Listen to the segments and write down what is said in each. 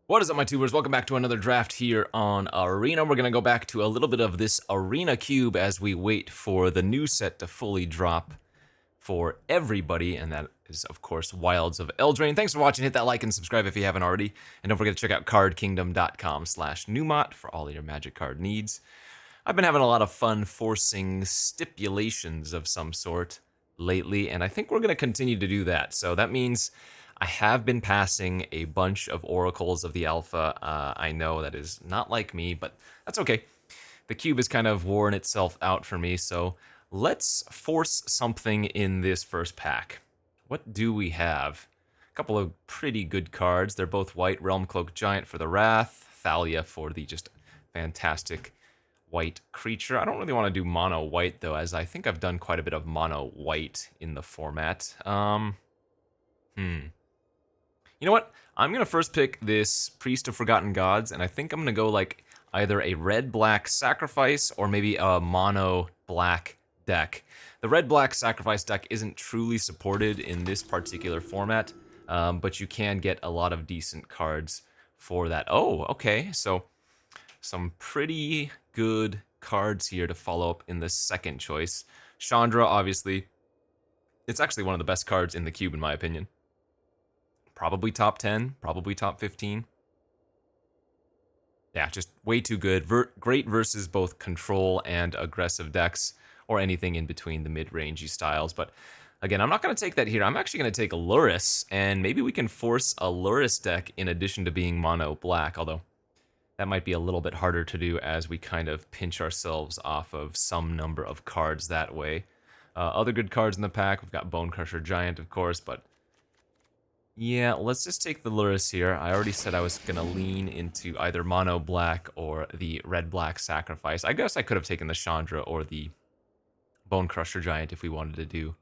What is up, my tubers? Welcome back to another draft here on Arena. We're going to go back to a little bit of this Arena Cube as we wait for the new set to fully drop for everybody, and that is, of course, Wilds of Eldraine. Thanks for watching. Hit that like and subscribe if you haven't already. And don't forget to check out cardkingdom.com/Numot for all your Magic card needs. I've been having a lot of fun forcing stipulations of some sort lately, and I think we're going to continue to do that. So that means I have been passing a bunch of oracles of the alpha. I know that is not like me, but that's okay. The cube has kind of worn itself out for me, so let's force something in this first pack. What do we have? A couple of pretty good cards. They're both white. Realm Cloak Giant for the Wrath, Thalia for the just fantastic white creature. I don't really want to do mono white though, as I think I've done quite a bit of mono white in the format. You know what? I'm going to first pick this Priest of Forgotten Gods, and I think I'm going to go like either a red-black sacrifice or maybe a mono-black deck. The red-black sacrifice deck isn't truly supported in this particular format, but you can get a lot of decent cards for that. Oh, okay, so some pretty good cards here to follow up in the second choice. Chandra, obviously, it's actually one of the best cards in the cube, in my opinion. Probably top 10, probably top 15. Yeah, just way too good. Great versus both control and aggressive decks, or anything in between the mid-rangey styles. But again, I'm not going to take that here. I'm actually going to take a Lurrus, and maybe we can force a Lurrus deck in addition to being mono black, although that might be a little bit harder to do as we kind of pinch ourselves off of some number of cards that way. Other good cards in the pack, we've got Bone Crusher Giant, of course, but yeah, let's just take the Lurrus here. I already said I was going to lean into either mono black or the red-black sacrifice. I guess I could have taken the Chandra or the Bone Crusher Giant if we wanted to do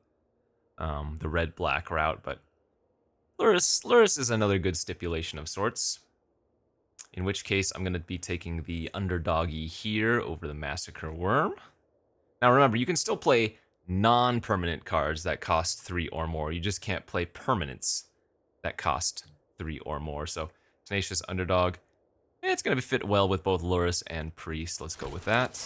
the red-black route, but Lurrus is another good stipulation of sorts. In which case, I'm going to be taking the Underdoggy here over the Massacre Worm. Now remember, you can still play non-permanent cards that cost 3 or more. You just can't play permanents that cost 3 or more. So Tenacious Underdog, it's going to fit well with both Lurrus and Priest. Let's go with that.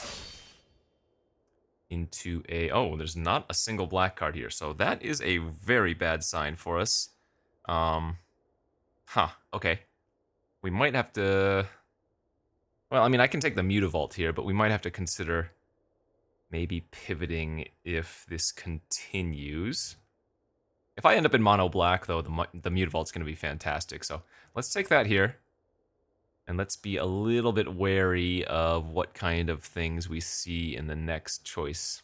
Into a... Oh, there's not a single black card here. So that is a very bad sign for us. Okay. We might have to... Well, I mean, I can take the Mutavault here, but we might have to consider maybe pivoting if this continues. If I end up in mono black, though, the Mutavault's going to be fantastic. So let's take that here. And let's be a little bit wary of what kind of things we see in the next choice.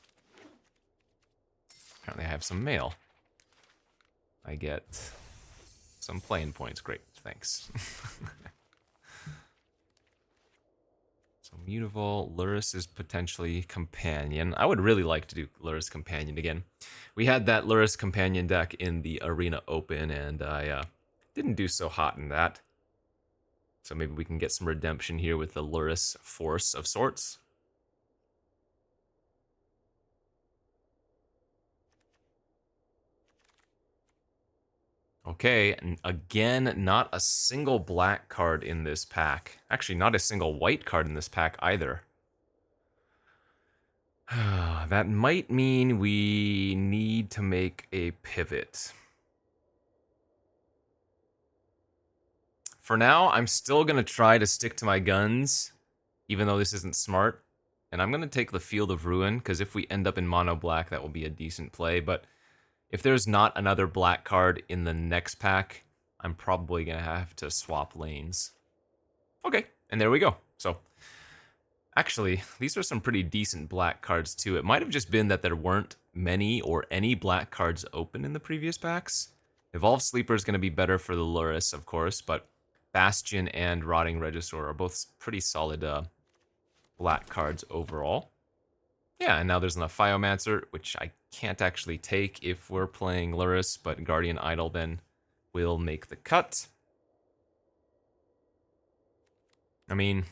Apparently I have some mail. I get some playing points. Great, thanks. So Mutavault, Lurrus is potentially Companion. I would really like to do Lurrus Companion again. We had that Lurrus Companion deck in the Arena Open, and I didn't do so hot in that. So maybe we can get some redemption here with the Lurrus Force of sorts. Okay, and again, not a single black card in this pack. Actually, not a single white card in this pack either. That might mean we need to make a pivot. For now, I'm still going to try to stick to my guns, even though this isn't smart. And I'm going to take the Field of Ruin, because if we end up in mono black, that will be a decent play. But if there's not another black card in the next pack, I'm probably going to have to swap lanes. Okay, and there we go. So, actually, these are some pretty decent black cards too. It might have just been that there weren't many or any black cards open in the previous packs. Evolved Sleeper is going to be better for the Lurrus, of course, but Bastion and Rotting Regisaur are both pretty solid black cards overall. Yeah, and now there's an Ophiomancer, which I can't actually take if we're playing Lurrus, but Guardian Idol then will make the cut. I mean,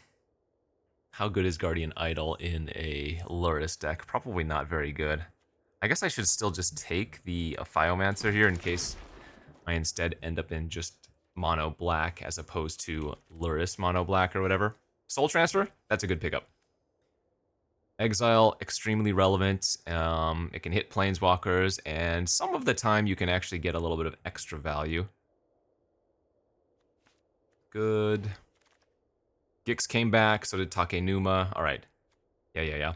how good is Guardian Idol in a Lurrus deck? Probably not very good. I guess I should still just take the Ophiomancer here in case I instead end up in just mono black as opposed to Luris mono black or whatever. Soul Transfer, that's a good pickup. Exile, extremely relevant. It can hit planeswalkers, and some of the time you can actually get a little bit of extra value. Good. Gix came back, so did Takenuma. All right. Yeah.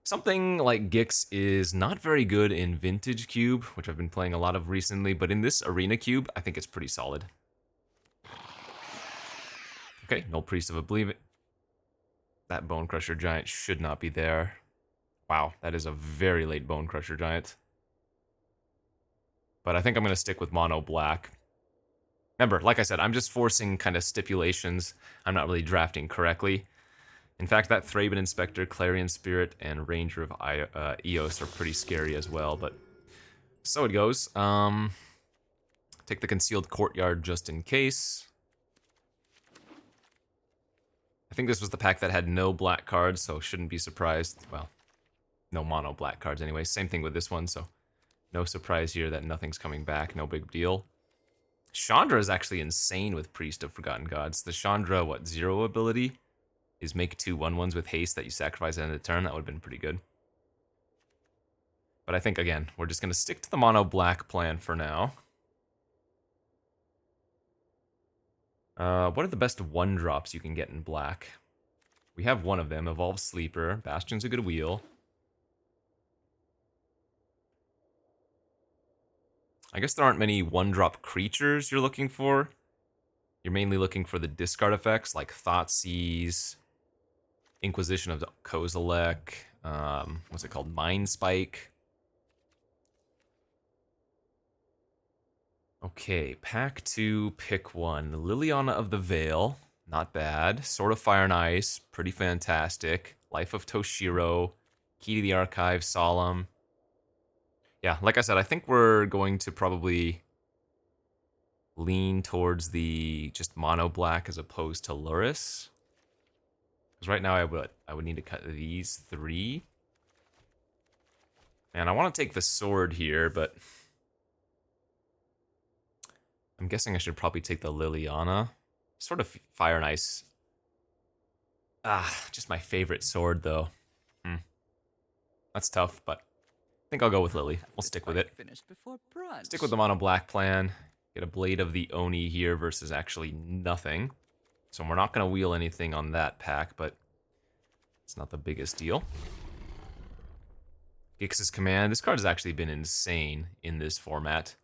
Something like Gix is not very good in Vintage Cube, which I've been playing a lot of recently, but in this Arena Cube, I think it's pretty solid. Okay, no Priest of Oblivion. That Bone Crusher Giant should not be there. Wow, that is a very late Bone Crusher Giant. But I think I'm going to stick with mono black. Remember, like I said, I'm just forcing kind of stipulations. I'm not really drafting correctly. In fact, that Thraben Inspector, Clarion Spirit, and Ranger of Eos are pretty scary as well, but so it goes. Take the Concealed Courtyard just in case. I think this was the pack that had no black cards, so shouldn't be surprised. Well, no mono black cards anyway. Same thing with this one, so no surprise here that nothing's coming back. No big deal. Chandra is actually insane with Priest of Forgotten Gods. The Chandra, 0 ability is make 2 1/1s with haste that you sacrifice at the end of the turn. That would have been pretty good. But I think, again, we're just going to stick to the mono black plan for now. What are the best 1-drops you can get in black? We have one of them, Evolve Sleeper. Bastion's a good wheel. I guess there aren't many 1-drop creatures you're looking for. You're mainly looking for the discard effects, like Thoughtseize, Inquisition of Kozilek, what's it called? Mind Spike. Okay, pack 2, pick 1. Liliana of the Veil, not bad. Sword of Fire and Ice, pretty fantastic. Life of Toshiro, Key to the Archive, Solemn. Yeah, like I said, I think we're going to probably lean towards the just mono black as opposed to Luris. Because right now I would need to cut these 3. And I want to take the sword here, but I'm guessing I should probably take the Liliana. Sort of Fire and Ice. Just my favorite sword, though. That's tough, but I think I'll go with Lily. We'll stick with it. Stick with the mono black plan. Get a Blade of the Oni here versus actually nothing. So we're not going to wheel anything on that pack, but it's not the biggest deal. Gix's Command. This card has actually been insane in this format.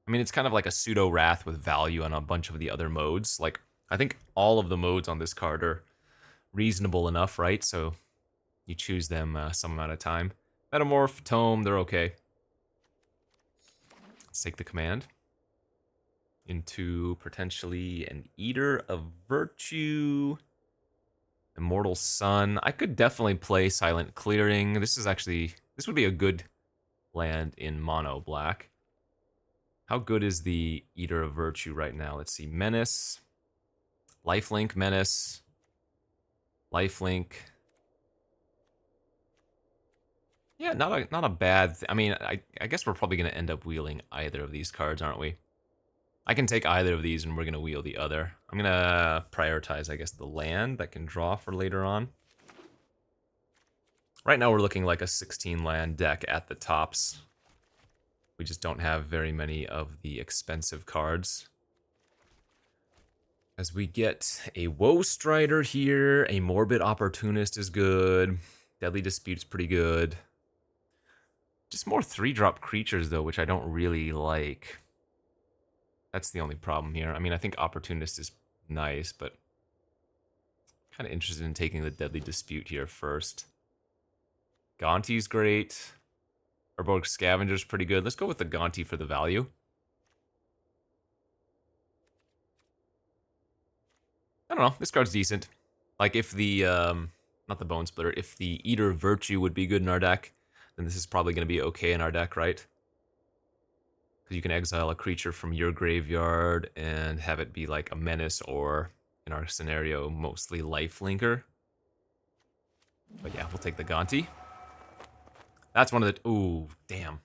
I mean, it's kind of like a pseudo-Wrath with value on a bunch of the other modes. Like, I think all of the modes on this card are reasonable enough, right? So you choose them some amount of time. Metamorph, Tome, they're okay. Let's take the command. Into potentially an Eater of Virtue. Immortal Sun. I could definitely play Silent Clearing. This would be a good land in mono black. How good is the Eater of Virtue right now? Let's see. Menace. Lifelink, Menace. Lifelink. Yeah, not a bad... I mean, I guess we're probably going to end up wheeling either of these cards, aren't we? I can take either of these and we're going to wheel the other. I'm going to prioritize, I guess, the land that can draw for later on. Right now we're looking like a 16 land deck at the tops. We just don't have very many of the expensive cards. As we get a Woe Strider here, a Morbid Opportunist is good. Deadly Dispute's pretty good. Just more 3-drop creatures, though, which I don't really like. That's the only problem here. I mean, I think Opportunist is nice, but kind of interested in taking the Deadly Dispute here first. Gonti's great. Urborg Scavenger's pretty good. Let's go with the Gonti for the value. I don't know. This card's decent. Like, if the, not the Bone Splitter, if the Eater of Virtue would be good in our deck, then this is probably going to be okay in our deck, right? Because you can exile a creature from your graveyard and have it be like a Menace or, in our scenario, mostly Lifelinker. But yeah, we'll take the Gonti. That's one of the... Ooh, damn.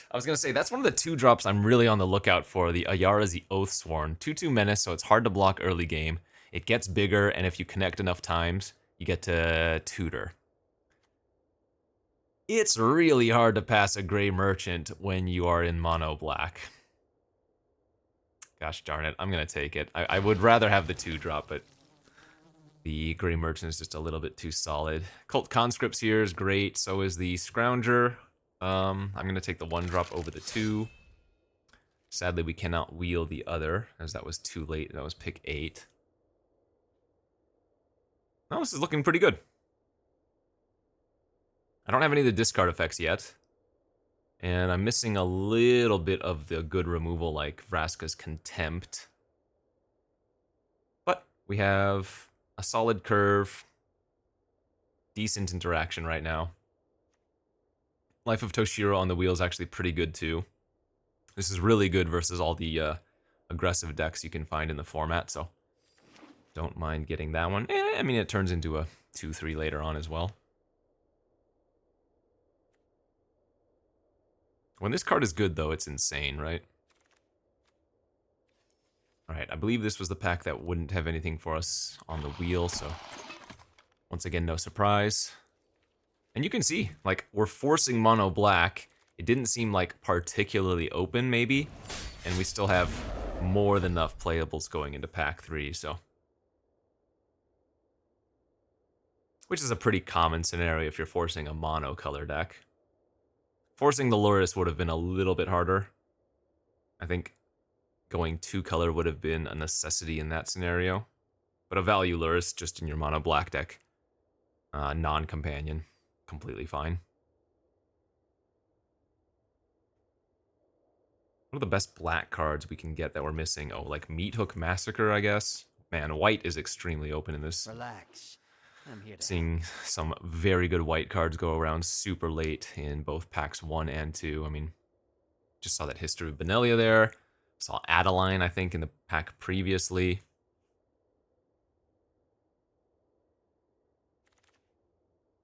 I was going to say, that's one of the 2-drops I'm really on the lookout for. The Ayara's the Oathsworn. 2/2 menace, so it's hard to block early game. It gets bigger, and if you connect enough times, you get to tutor. It's really hard to pass a Gray Merchant when you are in mono black. Gosh darn it, I'm going to take it. I would rather have the 2-drop, but the Gray Merchant is just a little bit too solid. Cult Conscripts here is great, so is the Scrounger. I'm going to take the 1-drop over the 2. Sadly, we cannot wheel the other, as that was too late. That was pick 8. Oh, this is looking pretty good. I don't have any of the discard effects yet. And I'm missing a little bit of the good removal, like Vraska's Contempt. But we have a solid curve. Decent interaction right now. Life of Toshiro on the wheel is actually pretty good, too. This is really good versus all the aggressive decks you can find in the format, so don't mind getting that one. I mean, it turns into a 2/3 later on as well. When this card is good, though, it's insane, right? Alright, I believe this was the pack that wouldn't have anything for us on the wheel, so once again, no surprise. And you can see, like, we're forcing mono black. It didn't seem like particularly open, maybe, and we still have more than enough playables going into pack 3, so. Which is a pretty common scenario if you're forcing a mono color deck. Forcing the Lurrus would have been a little bit harder. I think going 2-color would have been a necessity in that scenario. But a value Lurrus just in your mono black deck. Non-companion. Completely fine. What are the best black cards we can get that we're missing? Oh, like Meat Hook Massacre, I guess? Man, white is extremely open in this. Relax. I'm here to Seeing some very good white cards go around super late in both packs 1 and 2. I mean, just saw that History of Benelia there. Saw Adeline, I think, in the pack previously.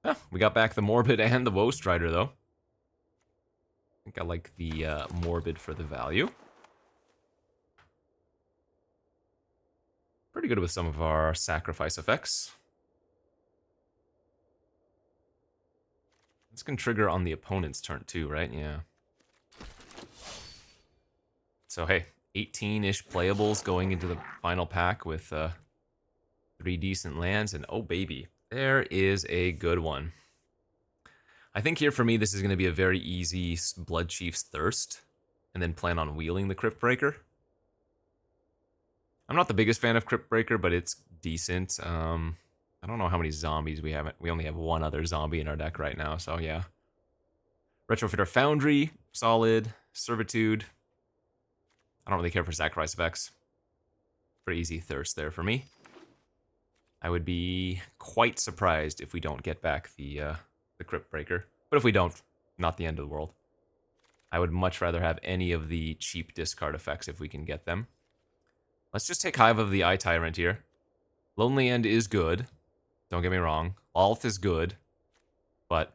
Oh, we got back the Morbid and the Woe Strider, though. I think I like the Morbid for the value. Pretty good with some of our sacrifice effects. This can trigger on the opponent's turn too, right? Yeah. So hey, 18-ish playables going into the final pack with 3 decent lands, and oh baby, there is a good one. I think here for me this is going to be a very easy Blood Chief's Thirst, and then plan on wheeling the Crypt Breaker. I'm not the biggest fan of Crypt Breaker, but it's decent. I don't know how many zombies we have. We only have 1 other zombie in our deck right now, so yeah. Retrofitter Foundry, solid. Servitude. I don't really care for sacrifice effects. Pretty easy Thirst there for me. I would be quite surprised if we don't get back the Crypt Breaker. But if we don't, not the end of the world. I would much rather have any of the cheap discard effects if we can get them. Let's just take Hive of the Eye Tyrant here. Lonely End is good. Don't get me wrong. Alth is good. But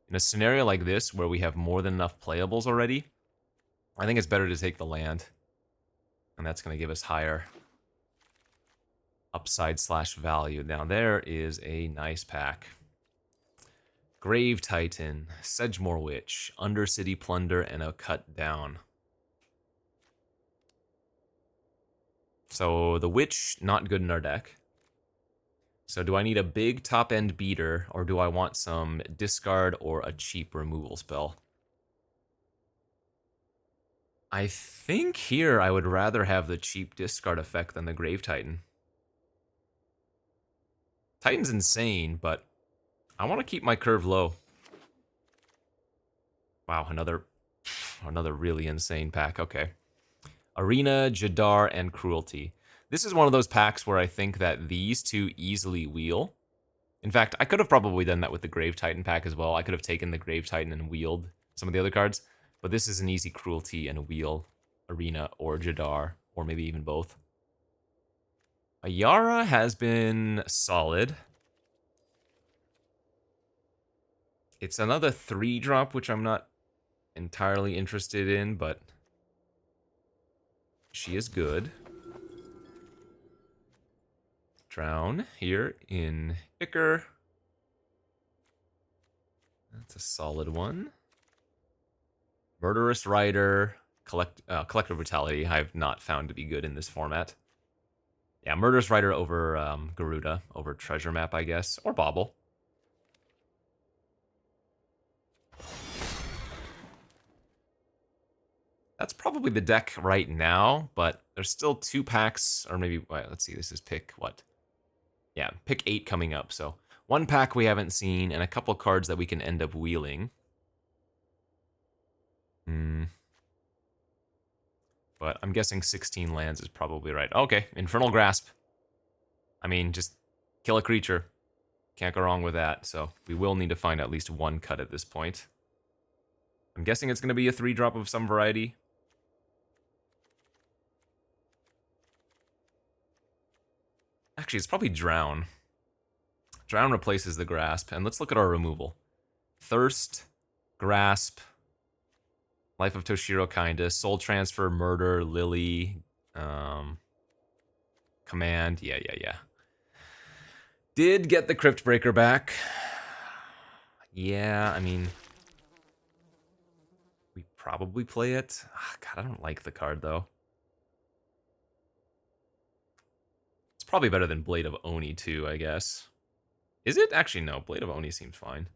in a scenario like this, where we have more than enough playables already, I think it's better to take the land. And that's going to give us higher upside / value. Now there is a nice pack. Grave Titan, Sedgemoor Witch, Undercity Plunder, and a Cut Down. So the Witch, not good in our deck. So do I need a big top-end beater, or do I want some discard or a cheap removal spell? I think here I would rather have the cheap discard effect than the Grave Titan. Titan's insane, but I want to keep my curve low. Wow, another really insane pack. Okay. Arena, Jadar, and Cruelty. This is one of those packs where I think that these 2 easily wheel. In fact, I could have probably done that with the Grave Titan pack as well. I could have taken the Grave Titan and wheeled some of the other cards. But this is an easy Cruelty and wheel Arena or Jadar, or maybe even both. Ayara has been solid. It's another 3-drop, which I'm not entirely interested in, but she is good. Drown here in Icker. That's a solid one. Murderous Rider, Collective Brutality, I have not found to be good in this format. Yeah, Murderous Rider over Garuda, over Treasure Map, I guess, or Bauble. That's probably the deck right now, but there's still 2 packs, or maybe, wait, let's see, this is pick what? Yeah, pick 8 coming up, so 1 pack we haven't seen, and a couple cards that we can end up wheeling. But I'm guessing 16 lands is probably right. Okay, Infernal Grasp. I mean, just kill a creature. Can't go wrong with that, so we will need to find at least 1 cut at this point. I'm guessing it's going to be a 3-drop of some variety. Actually, it's probably Drown. Drown replaces the Grasp, and let's look at our removal. Thirst, Grasp, Life of Toshiro kinda, Soul Transfer, Murder, Lily, Command, yeah. Did get the Crypt Breaker back. Yeah, I mean, we probably play it. God, I don't like the card, though. It's probably better than Blade of Oni, too, I guess. Is it? Actually, no. Blade of Oni seems fine.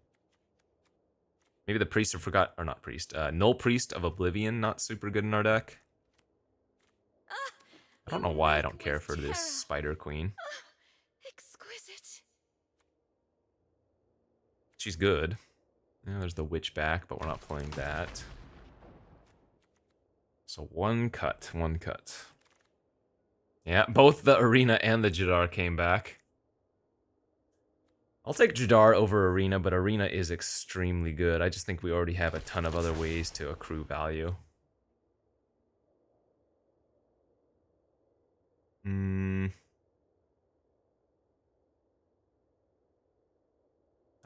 Maybe the Priest of Forgot, or not Priest, Null Priest of Oblivion, not super good in our deck. I don't know why I don't care for this Spider Queen. Exquisite. She's good. Yeah, there's the Witch back, but we're not playing that. So 1 cut, 1 cut. Yeah, both the Arena and the Jadar came back. I'll take Jadar over Arena, but Arena is extremely good. I just think we already have a ton of other ways to accrue value.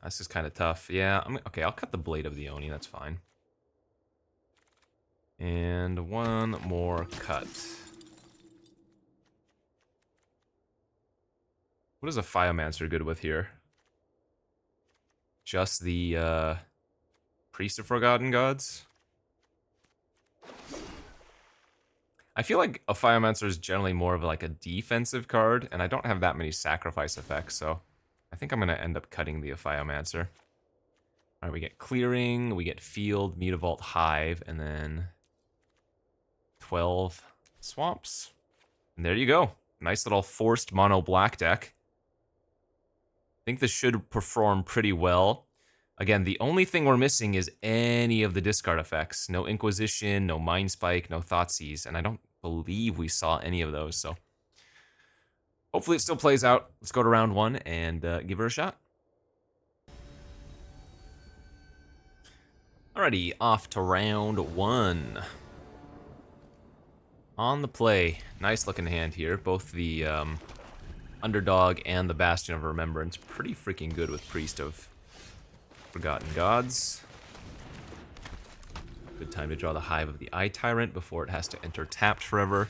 This is kind of tough. Yeah, okay, I'll cut the Blade of the Oni, that's fine. And 1 more cut. What is a Fiomancer good with here? Just the Priest of Forgotten Gods? I feel like a Fiomancer is generally more of like a defensive card, and I don't have that many sacrifice effects, so I think I'm going to end up cutting the Fiomancer. Alright, we get Clearing, we get Field, Mutavault, Hive, and then 12 Swamps. And there you go. Nice little forced mono black deck. I think this should perform pretty well. Again, the only thing we're missing is any of the discard effects. No Inquisition, no Mind Spike, no Thoughtseize, and I don't believe we saw any of those, so hopefully it still plays out. Let's go to round 1 and give her a shot. Alrighty, off to round 1. On the play, nice looking hand here. Both the Underdog and the Bastion of Remembrance, pretty freaking good with Priest of Forgotten Gods. Good time to draw the Hive of the Eye Tyrant before it has to enter tapped forever.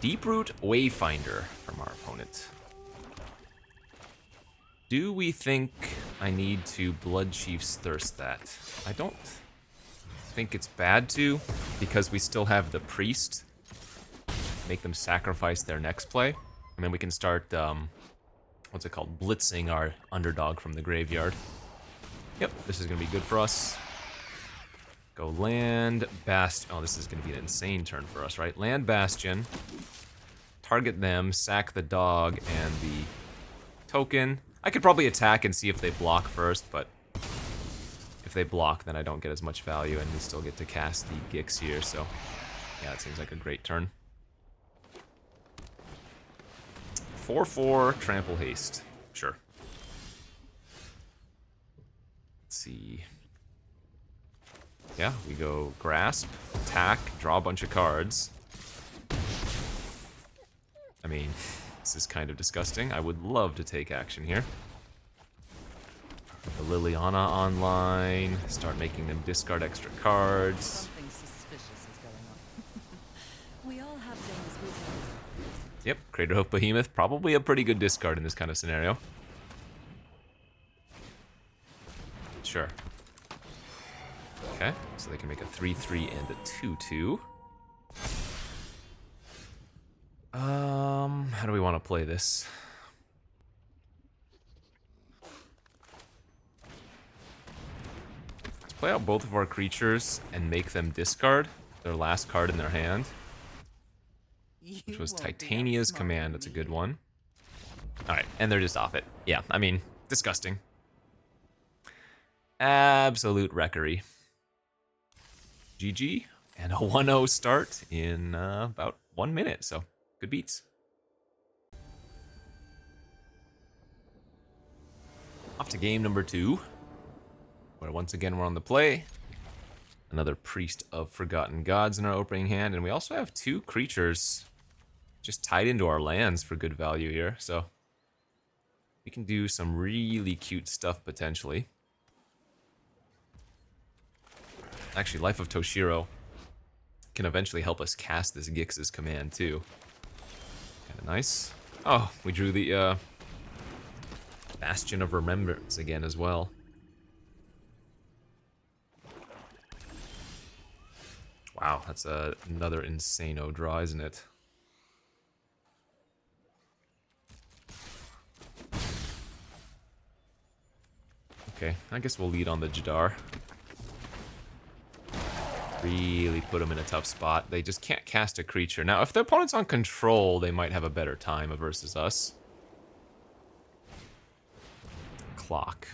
Deeproot Wayfinder from our opponent. Do we think I need to Blood Chief's Thirst that? I don't think it's bad to, because we still have the Priest. Make them sacrifice their next play, and then we can start, what's it called, blitzing our Underdog from the graveyard. Yep, this is going to be good for us. Go land, Bastion. Oh, this is going to be an insane turn for us, right? Land Bastion, target them, sack the dog and the token. I could probably attack and see if they block first, but if they block, then I don't get as much value, and we still get to cast the Gix here, so yeah, it seems like a great turn. 4/4, Trample Haste. Sure. Let's see. Yeah, we go Grasp, attack, draw a bunch of cards. I mean, this is kind of disgusting. I would love to take action here. The Liliana online. Start making them discard extra cards. Something suspicious is going on. We all have things we do. Yep, Craterhoof Behemoth. Probably a pretty good discard in this kind of scenario. Sure. Okay, so they can make a 3/3 and a 2/2. How do we want to play this? Let's play out both of our creatures and make them discard their last card in their hand, which was Titania's Command. That's a good one. Alright, and they're just off it. Yeah, I mean, disgusting. Absolute wreckery. GG, and a 1-0 start in about 1 minute, so good beats. Off to game number 2, where once again we're on the play. Another Priest of Forgotten Gods in our opening hand, and we also have 2 creatures just tied into our lands for good value here, so we can do some really cute stuff potentially. Actually, Life of Toshiro can eventually help us cast this Gix's command too. Kinda nice. Oh, we drew the Bastion of Remembrance again as well. Wow, that's another insano draw, isn't it? Okay, I guess we'll lead on the Jadar. Really put them in a tough spot. They just can't cast a creature. Now, if the opponent's on control, they might have a better time versus us. Clock.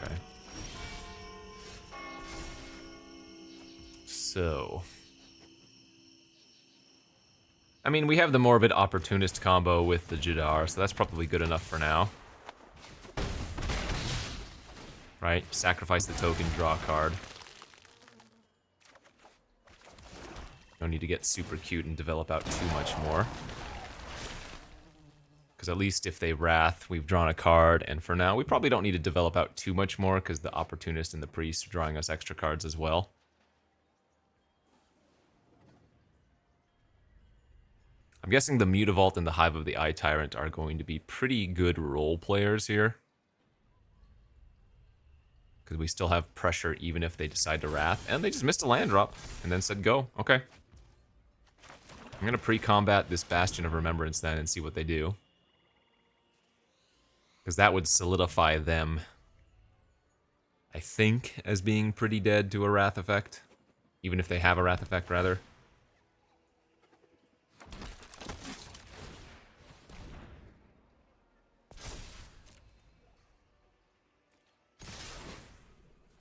Okay. So... I mean, we have the Morbid Opportunist combo with the Jadar, so that's probably good enough for now. Right? Sacrifice the token, draw a card. No need to get super cute and develop out too much more. Because at least if they Wrath, we've drawn a card, and for now, we probably don't need to develop out too much more, because the Opportunist and the Priest are drawing us extra cards as well. I'm guessing the Mutavault and the Hive of the Eye Tyrant are going to be pretty good role players here. Because we still have pressure even if they decide to Wrath, and they just missed a land drop, and then said go. Okay. I'm going to pre-combat this Bastion of Remembrance then and see what they do. Because that would solidify them, I think, as being pretty dead to a Wrath effect. Even if they have a Wrath effect, rather.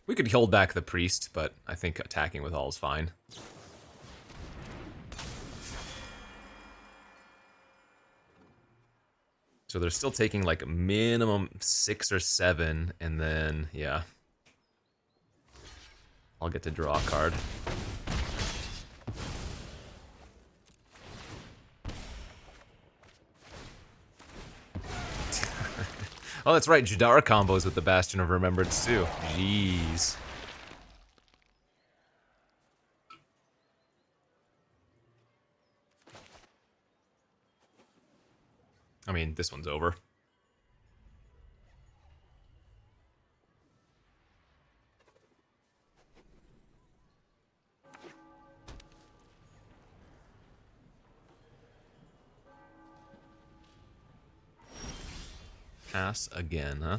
We could hold back the Priest, but I think attacking with all is fine. So they're still taking like minimum 6 or 7, and then, yeah. I'll get to draw a card. Oh, that's right, Jadar combos with the Bastion of Remembrance too. Jeez. I mean, this one's over. Pass again, huh?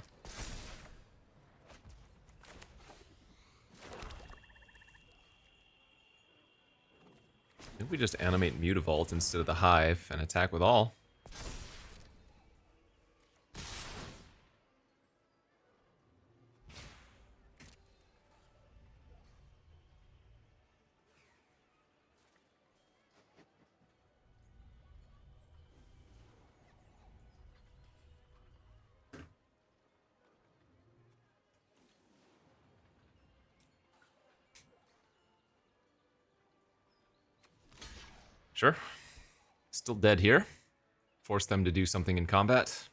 I think we just animate Mutavault instead of the Hive and attack with all. Sure. Still dead here. Force them to do something in combat.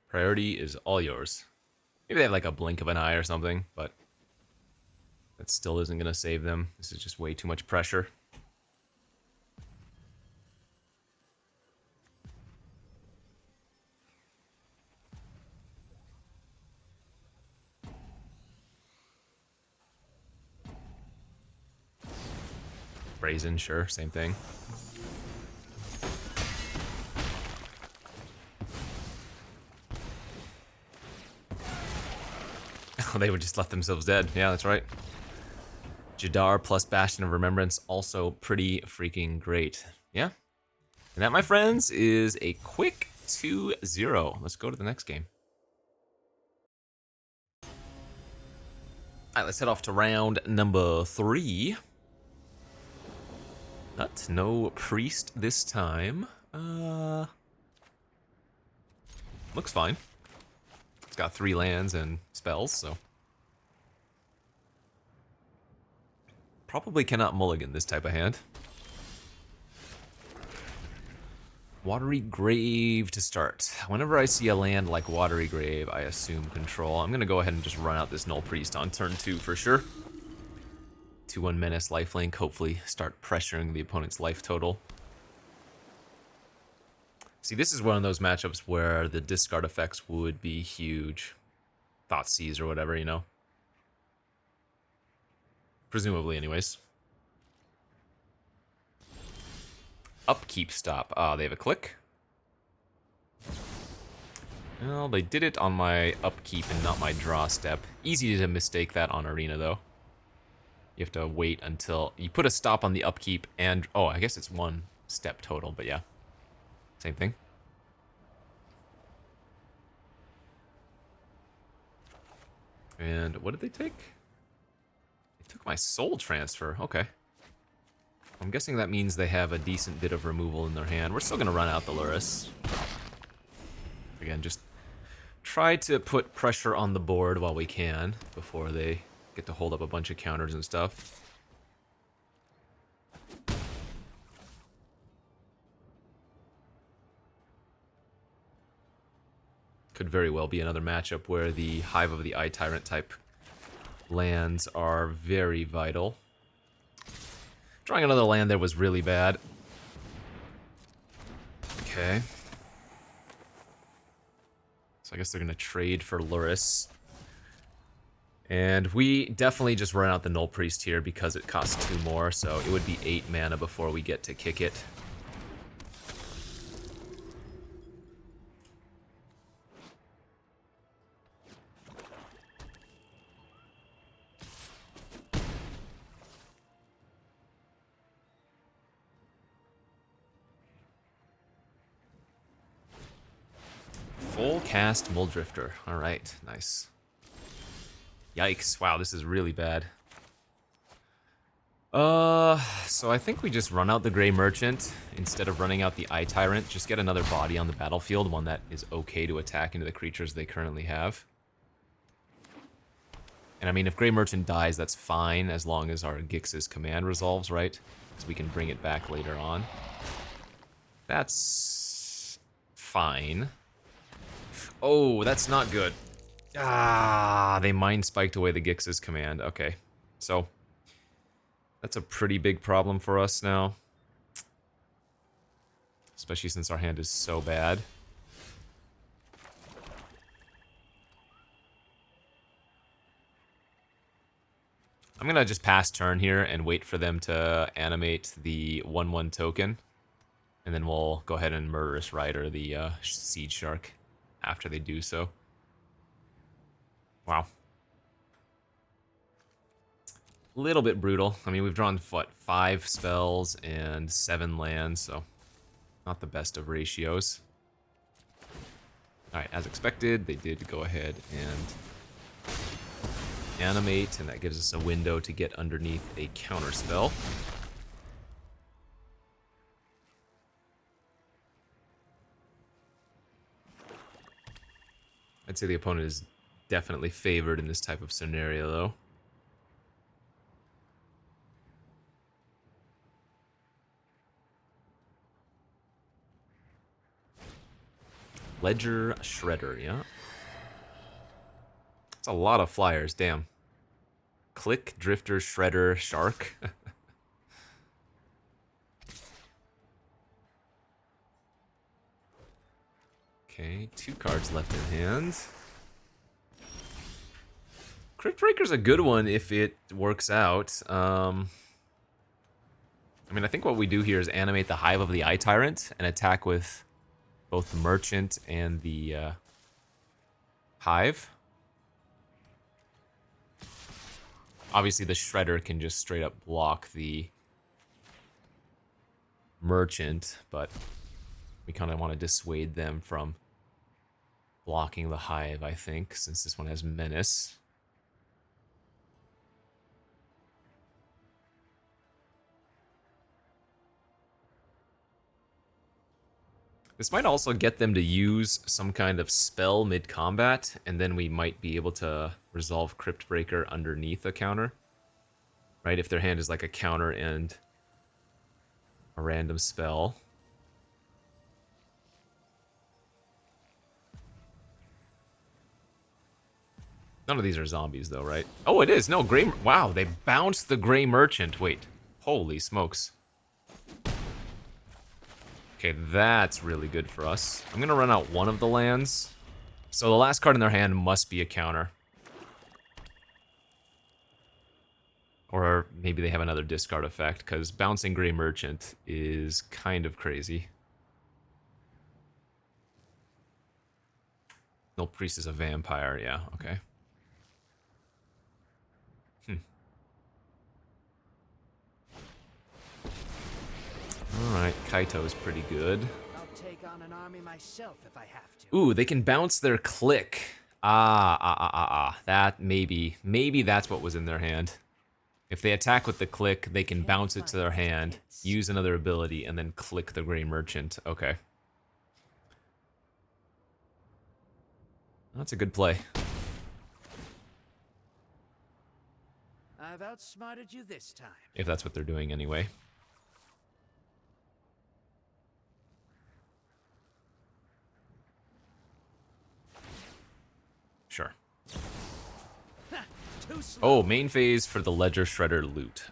Priority is all yours. Maybe they have like a blink of an eye or something, but that still isn't going to save them. This is just way too much pressure. Brazen, sure, same thing. They would just let themselves dead. Yeah, that's right. Jadar plus Bastion of Remembrance, also pretty freaking great. Yeah. And that, my friends, is a quick 2-0. Let's go to the next game. Alright, let's head off to round number 3. No priest this time. Looks fine. It's got 3 lands and spells, so probably cannot mulligan this type of hand. Watery Grave to start. Whenever I see a land like Watery Grave, I assume control. I'm gonna go ahead and just run out this Null Priest on turn 2 for sure. 2-1 Menace, lifelink, hopefully start pressuring the opponent's life total. See, this is one of those matchups where the discard effects would be huge. Thoughtseize or whatever, you know? Presumably, anyways. Upkeep stop. Ah, they have a click. Well, they did it on my upkeep and not my draw step. Easy to mistake that on Arena, though. You have to wait until... You put a stop on the upkeep and... Oh, I guess it's 1 step total, but yeah. Same thing. And what did they take? They took my soul transfer. Okay. I'm guessing that means they have a decent bit of removal in their hand. We're still going to run out the Lurrus. Again, just try to put pressure on the board while we can before they get to hold up a bunch of counters and stuff. Could very well be another matchup where the Hive of the Eye Tyrant type lands are very vital. Drawing another land there was really bad. Okay. So I guess they're going to trade for Lurrus. And we definitely just run out the Null Priest here because it costs 2 more, so it would be 8 mana before we get to kick it. Full cast Muldrifter. Alright, nice. Yikes. Wow, this is really bad. So I think we just run out the Grey Merchant instead of running out the Eye Tyrant. Just get another body on the battlefield, one that is okay to attack into the creatures they currently have. And I mean, if Grey Merchant dies, that's fine, as long as our Gix's command resolves, right? So we can bring it back later on. That's fine. Oh, that's not good. Ah, they mind spiked away the Gix's command. Okay, so that's a pretty big problem for us now. Especially since our hand is so bad. I'm gonna just pass turn here and wait for them to animate the 1/1 token. And then we'll go ahead and Murderous Rider the Seed Shark after they do so. Wow. A little bit brutal. I mean, we've drawn, what, 5 spells and 7 lands, so not the best of ratios. Alright, as expected, they did go ahead and animate, and that gives us a window to get underneath a counter spell. I'd say the opponent is definitely favored in this type of scenario, though. Ledger Shredder, yeah. That's a lot of flyers, damn. Click, Drifter, Shredder, Shark. Okay, 2 cards left in hand. Crypt Breaker's a good one if it works out. I mean, I think what we do here is animate the Hive of the Eye Tyrant and attack with both the Merchant and the Hive. Obviously, the Shredder can just straight up block the Merchant, but we kind of want to dissuade them from blocking the Hive, I think, since this one has Menace. This might also get them to use some kind of spell mid-combat, and then we might be able to resolve Crypt Breaker underneath a counter. Right, if their hand is like a counter and a random spell. None of these are zombies though, right? Oh, it is. No, Gray... Wow, they bounced the Gray Merchant. Wait, holy smokes. Okay, that's really good for us. I'm gonna run out one of the lands. So the last card in their hand must be a counter. Or maybe they have another discard effect, because bouncing Gray Merchant is kind of crazy. No, Priest is a vampire, yeah, okay. Alright, Kaito is pretty good. I'll take on an army myself if I have to. Ooh, they can bounce their click. That maybe that's what was in their hand. If they attack with the click, they can bounce it to their hand, use another ability, and then click the Gray Merchant. Okay. That's a good play. I've outsmarted you this time. If that's what they're doing anyway. Sure. Too slow. Oh, main phase for the Ledger Shredder loot.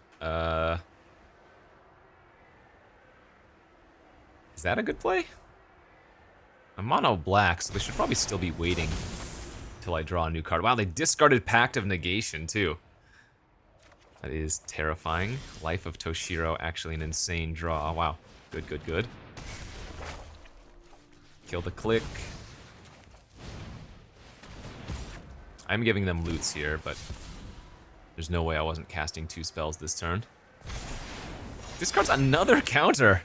Is that a good play? I'm mono black, so they should probably still be waiting till I draw a new card. Wow, they discarded Pact of Negation, too. That is terrifying. Life of Toshiro, actually an insane draw. Oh, wow. Good, good, good. Kill the click. I'm giving them loots here, but there's no way I wasn't casting 2 spells this turn. Discards another counter.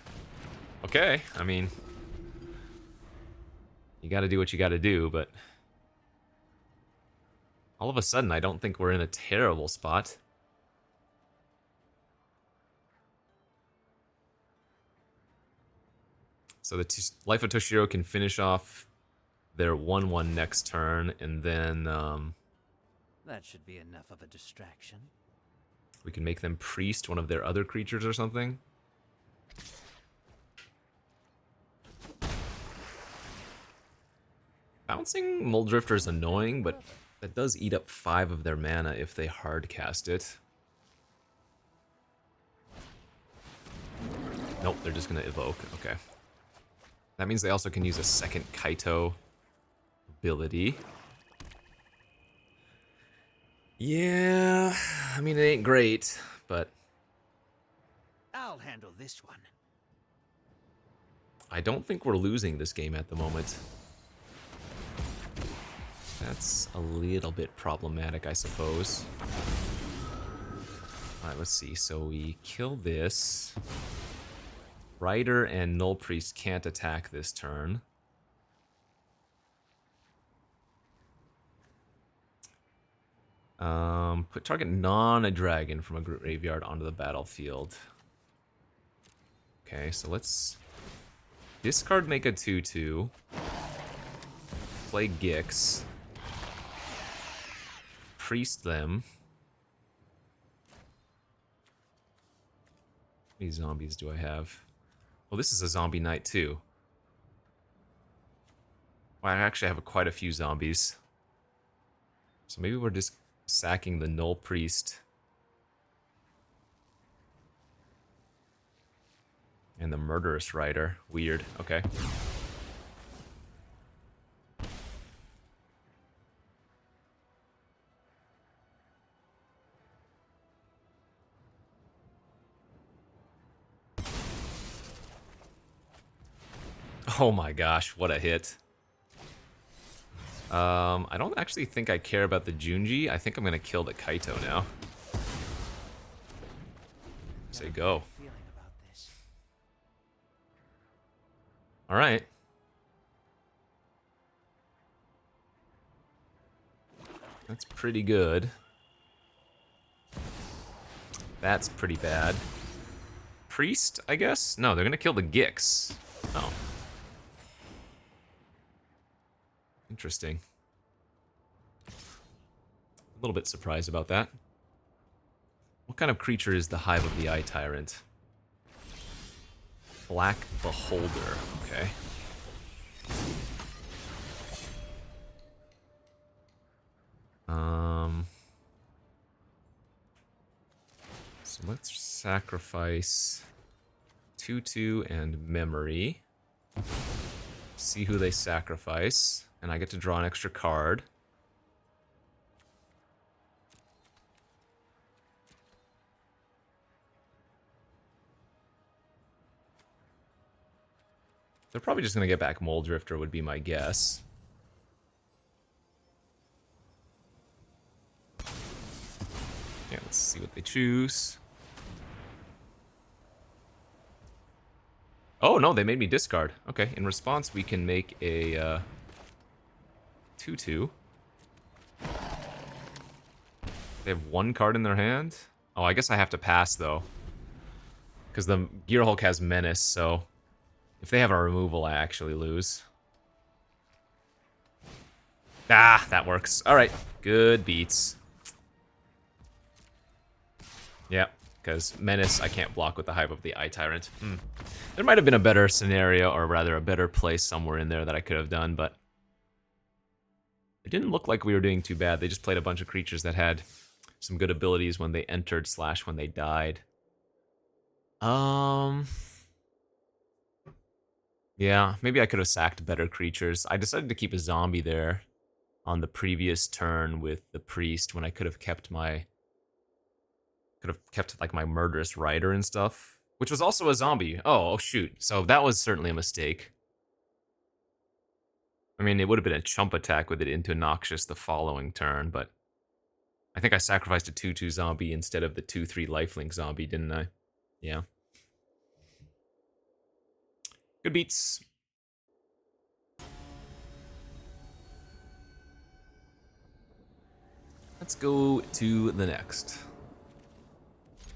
Okay, I mean, you gotta do what you gotta do, but all of a sudden I don't think we're in a terrible spot. So the Life of Toshiro can finish off their 1/1 next turn, and then That should be enough of a distraction. we can make them priest one of their other creatures or something. Bouncing Muldrifter is annoying, but that does eat up 5 of their mana if they hard cast it. Nope, they're just gonna evoke. Okay. That means they also can use a second Kaito ability. Yeah, I mean, it ain't great, but I'll handle this one. I don't think we're losing this game at the moment. That's a little bit problematic, I suppose. Alright, let's see. So we kill this. Rider and Null Priest can't attack this turn. Put target non-a-dragon from a graveyard onto the battlefield. Okay, so let's discard, make a 2/2. Play Gix. Priest them. How many zombies do I have? Well, this is a zombie knight too. Well, I actually have quite a few zombies. So maybe we're just sacking the Null Priest. And the Murderous Rider. Weird. Okay. Oh my gosh, what a hit. I don't actually think I care about the Junji. I think I'm gonna kill the Kaito now. Say go. Feeling about this. Alright. That's pretty good. That's pretty bad. Priest, I guess? No, they're gonna kill the Gix. Oh. Interesting. A little bit surprised about that. What kind of creature is the Hive of the Eye Tyrant? Black Beholder, okay. So let's sacrifice 2/2 and Memory. See who they sacrifice, and I get to draw an extra card. They're probably just gonna get back Moldrifter would be my guess. Yeah, let's see what they choose. Oh, no, they made me discard. Okay, in response, we can make a 2/2. They have one card in their hand? Oh, I guess I have to pass, though. Because the Gearhulk has Menace, so if they have a removal, I actually lose. Ah, that works. All right, good beats. Yeah, because Menace I can't block with the Hive of the Eye Tyrant. There might have been a better scenario, or rather a better play somewhere in there that I could have done, but it didn't look like we were doing too bad. They just played a bunch of creatures that had some good abilities when they entered / when they died. Yeah, maybe I could have sacked better creatures. I decided to keep a zombie there on the previous turn with the priest when I could have kept my like my murderous rider and stuff, which was also a zombie. Oh shoot. So that was certainly a mistake. I mean, it would have been a chump attack with it into Noxious the following turn, but I think I sacrificed a 2/2 zombie instead of the 2/3 lifelink zombie, didn't I? Yeah. Good beats. Let's go to the next.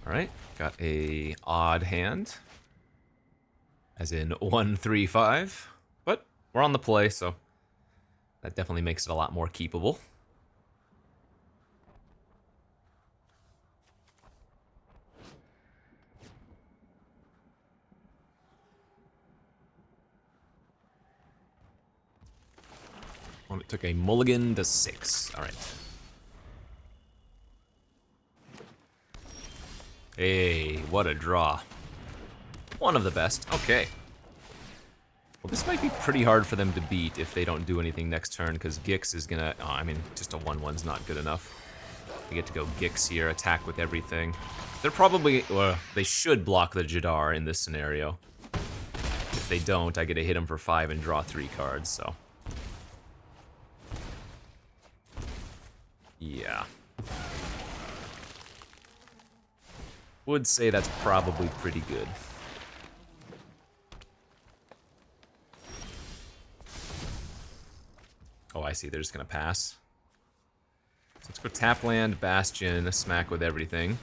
Alright, got a odd hand. As in 1, 3, 5. But we're on the play, so that definitely makes it a lot more keepable. Well, it took a mulligan to 6. Alright. Hey, what a draw. One of the best. Okay. Well, this might be pretty hard for them to beat if they don't do anything next turn, because Gix is gonna... Oh, I mean, just a 1/1's not good enough. We get to go Gix here, attack with everything. They're probably... Well, they should block the Jadar in this scenario. If they don't, I get to hit them for 5 and draw 3 cards, so... Yeah. Would say that's probably pretty good. Oh, I see. They're just gonna pass. So let's go tap land, Bastion, smack with everything.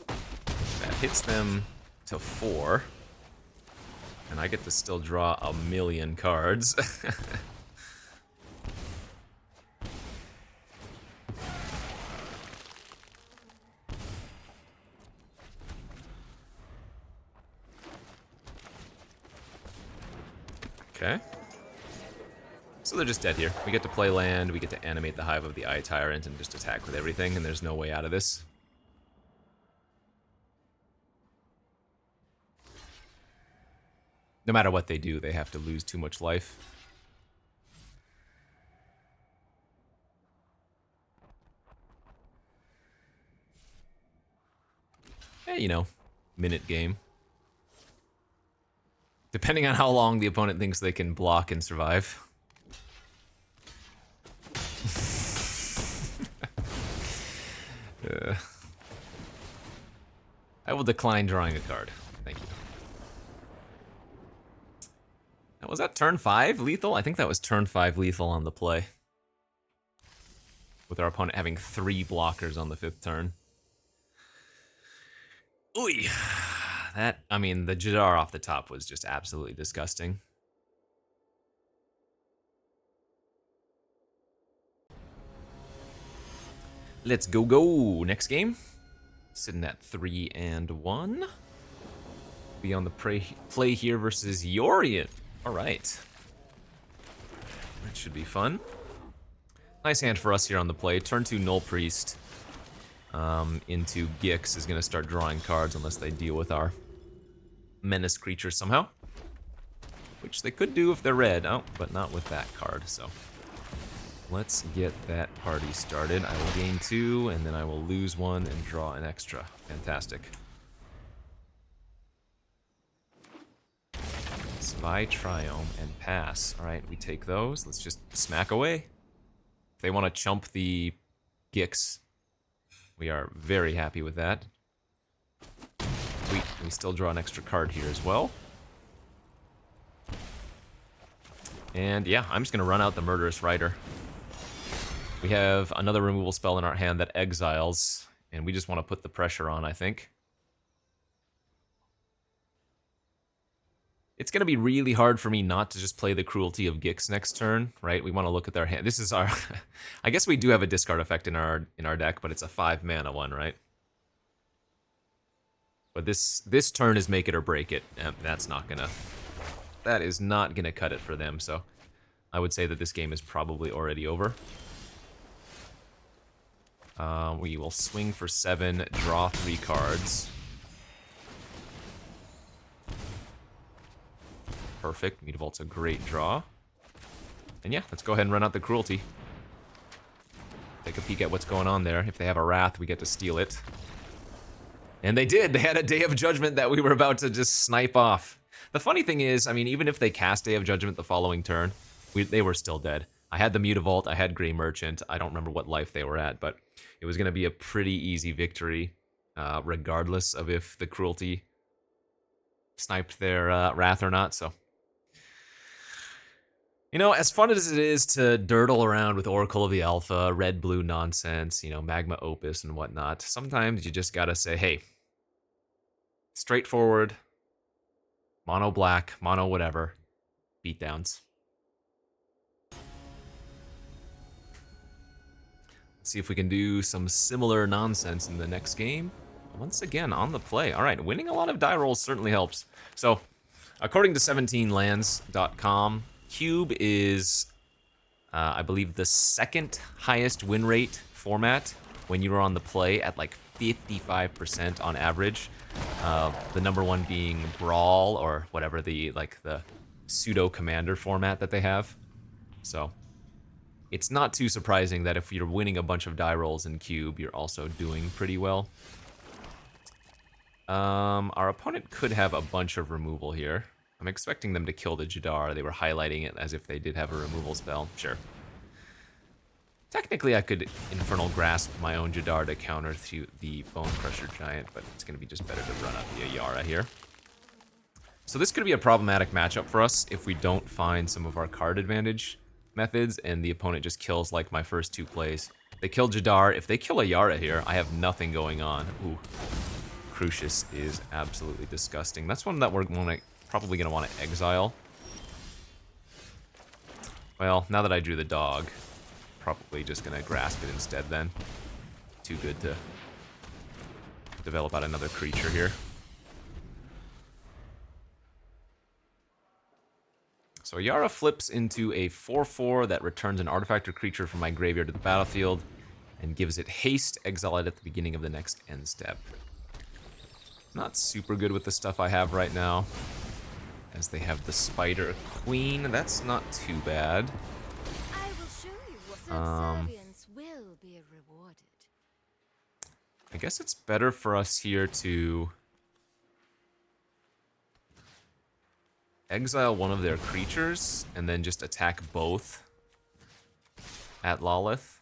That hits them to 4. And I get to still draw a million cards. Okay. So they're just dead here. We get to play land, we get to animate the Hive of the Eye Tyrant and just attack with everything, and there's no way out of this. No matter what they do, they have to lose too much life. Eh, you know, minute game. Depending on how long the opponent thinks they can block and survive. I will decline drawing a card. Thank you. Now, was that turn 5 lethal? I think that was turn 5 lethal on the play. With our opponent having 3 blockers on the 5th turn. Ooh, that, I mean, the Jadar off the top was just absolutely disgusting. Let's go. Next game. Sitting at 3-1. Be on the play here versus Yorian. All right. That should be fun. Nice hand for us here on the play. Turn 2 Null Priest into Gix is going to start drawing cards unless they deal with our menace creatures somehow. Which they could do if they're red. Oh, but not with that card, so... Let's get that party started. I will gain 2, and then I will lose 1 and draw an extra. Fantastic. Spy Triome and pass. Alright, we take those. Let's just smack away. If they want to chump the Gix, we are very happy with that. Sweet. We still draw an extra card here as well. And yeah, I'm just going to run out the Murderous Rider. We have another removal spell in our hand that exiles, and we just want to put the pressure on, I think. It's going to be really hard for me not to just play the Cruelty of Gix next turn, right? We want to look at their hand. This is our... I guess we do have a discard effect in our deck, but it's a 5-mana one, right? But this turn is make it or break it. That's not going to... That is not going to cut it for them, so I would say that this game is probably already over. We will swing for 7, draw 3 cards. Perfect. Mutavault's a great draw. And yeah, let's go ahead and run out the Cruelty. Take a peek at what's going on there. If they have a Wrath, we get to steal it. And they did! They had a Day of Judgment that we were about to just snipe off. The funny thing is, I mean, even if they cast Day of Judgment the following turn, they were still dead. I had the Mutavault, I had Grey Merchant, I don't remember what life they were at, but it was going to be a pretty easy victory, regardless of if the Cruelty sniped their Wrath or not, so... You know, as fun as it is to dirtle around with Oracle of the Alpha, red-blue nonsense, you know, Magma Opus and whatnot, sometimes you just gotta say, hey, straightforward, mono black, mono whatever, beatdowns. See if we can do some similar nonsense in the next game. Once again, on the play. All right, winning a lot of die rolls certainly helps. So, according to 17lands.com, Cube is, I believe, the 2nd highest win rate format when you are on the play at like 55% on average. The number 1 being Brawl or whatever the pseudo commander format that they have. So it's not too surprising that if you're winning a bunch of die rolls in Cube, you're also doing pretty well. Our opponent could have a bunch of removal here. I'm expecting them to kill the Jadar. They were highlighting it as if they did have a removal spell. Sure. Technically, I could Infernal Grasp my own Jadar to counter to the Bone Crusher Giant, but it's going to be just better to run out the Ayara here. So this could be a problematic matchup for us if we don't find some of our card advantage methods and the opponent just kills like my first 2 plays. They kill Jadar. If they kill Ayara here, I have nothing going on. Ooh. Crucius is absolutely disgusting. That's one that we're probably going to want to exile. Well, now that I drew the dog, probably just going to grasp it instead then. Too good to develop out another creature here. So Yara flips into a 4/4 that returns an artifact or creature from my graveyard to the battlefield and gives it haste, exile it at the beginning of the next end step. Not super good with the stuff I have right now, as they have the Spider Queen. That's not too bad. I will show you what subservience will be rewarded. I guess it's better for us here to exile one of their creatures and then just attack both at Lolith.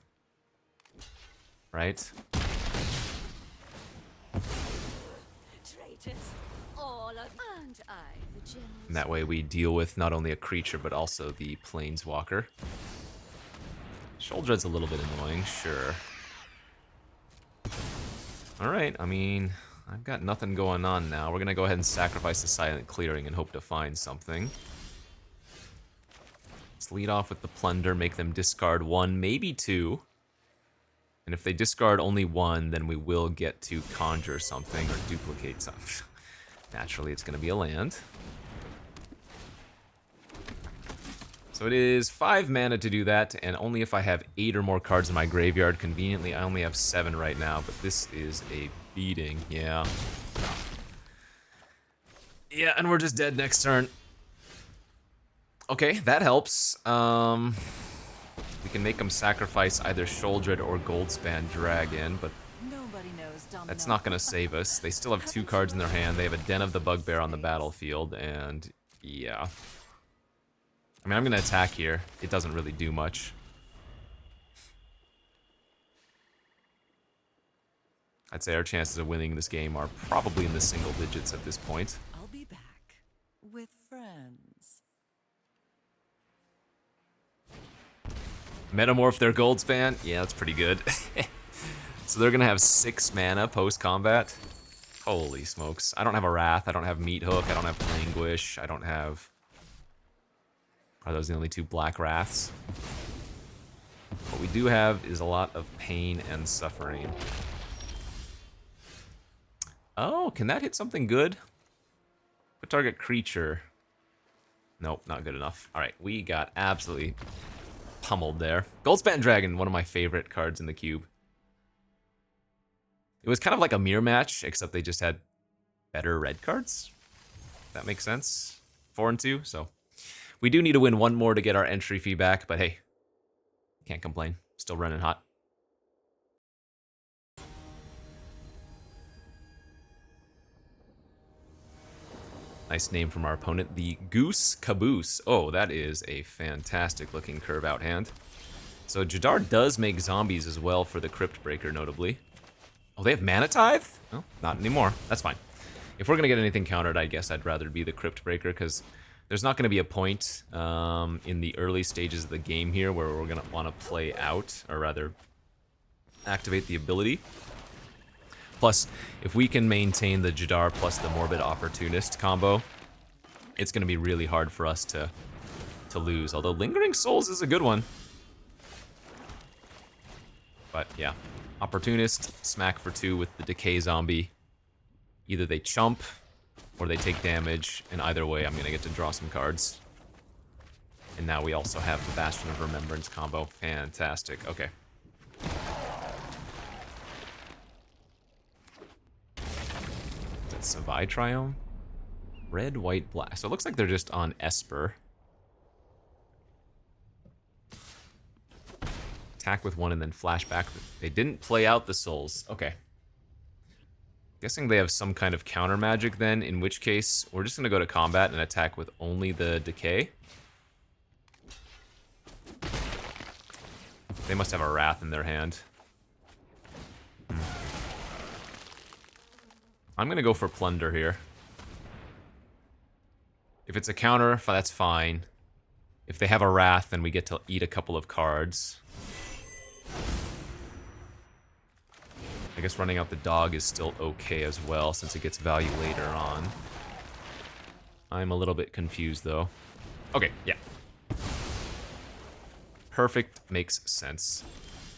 Right? Traitors, all of and I, the general. And that way we deal with not only a creature but also the Planeswalker. Sholdred's a little bit annoying, sure. Alright, I mean, I've got nothing going on now. We're gonna go ahead and sacrifice the Silent Clearing and hope to find something. Let's lead off with the Plunder, make them discard 1, maybe 2. And if they discard only 1, then we will get to conjure something or duplicate something. Naturally, it's gonna be a land. So it is 5 mana to do that, and only if I have 8 or more cards in my graveyard. Conveniently, I only have 7 right now, but this is a beating, yeah. Yeah, and we're just dead next turn. Okay, that helps. We can make them sacrifice either Sholdred or Goldspan Dragon, but Nobody knows Domino. that's not gonna save us. They still have 2 cards in their hand. They have a Den of the Bugbear on the battlefield, and yeah. I mean, I'm gonna attack here. It doesn't really do much. I'd say our chances of winning this game are probably in the single digits at this point. I'll be back with friends. Metamorph their Goldspan? Yeah, that's pretty good. So they're gonna have 6 mana post-combat? Holy smokes. I don't have a Wrath, I don't have Meat Hook, I don't have Languish, I don't have... Are those the only 2 black Wraths? What we do have is a lot of pain and suffering. Oh, can that hit something good? Put target creature. Nope, not good enough. Alright, we got absolutely pummeled there. Goldspan Dragon, one of my favorite cards in the cube. It was kind of like a mirror match, except they just had better red cards. If that makes sense. 4 and 2, so... We do need to win 1 more to get our entry fee back, but hey, can't complain. Still running hot. Nice name from our opponent, the Goose Caboose. Oh, that is a fantastic looking curve out hand. So Jadar does make zombies as well for the Crypt Breaker, notably. Oh, they have Mana Tithe? No, not anymore. That's fine. If we're gonna get anything countered, I guess I'd rather be the Crypt Breaker, because there's not going to be a point in the early stages of the game here where we're going to want to play out, or rather, activate the ability. Plus, if we can maintain the Jadar plus the Morbid Opportunist combo, it's going to be really hard for us to lose. Although Lingering Souls is a good one. But yeah, Opportunist, smack for 2 with the Decay Zombie. Either they chump, or they take damage, and either way I'm gonna get to draw some cards. And now we also have the Bastion of Remembrance combo. Fantastic, okay. That's Savai Triome? Red, white, black. So it looks like they're just on Esper. Attack with 1 and then flashback. They didn't play out the souls. Okay. Guessing they have some kind of counter magic then, in which case we're just gonna go to combat and attack with only the decay. They must have a Wrath in their hand. I'm gonna go for Plunder here. If it's a counter, that's fine. If they have a Wrath, then we get to eat a couple of cards. I guess running out the dog is still okay as well, since it gets value later on. I'm a little bit confused, though. Okay, yeah. Perfect, makes sense.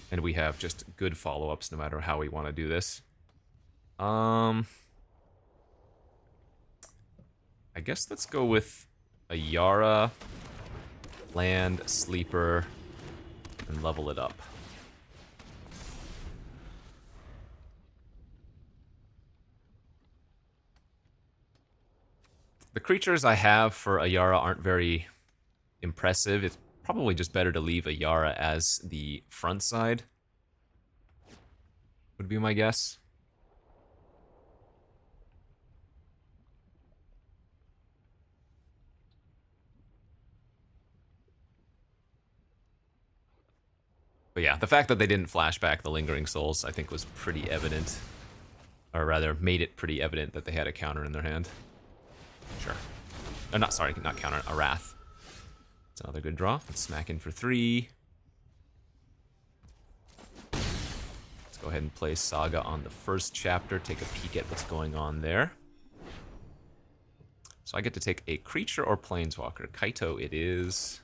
And we have just good follow-ups no matter how we want to do this. I guess let's go with a Yara land, sleeper, and level it up. The creatures I have for Ayara aren't very impressive. It's probably just better to leave Ayara as the front side, would be my guess. But yeah, the fact that they didn't flash back the Lingering Souls, I think, was pretty evident. Or rather, made it pretty evident that they had a counter in their hand. Sure. Not, sorry, not counter, a Wrath. It's another good draw. Let's smack in for 3. Let's go ahead and play Saga on the first chapter, take a peek at what's going on there. So I get to take a creature or planeswalker. Kaito it is.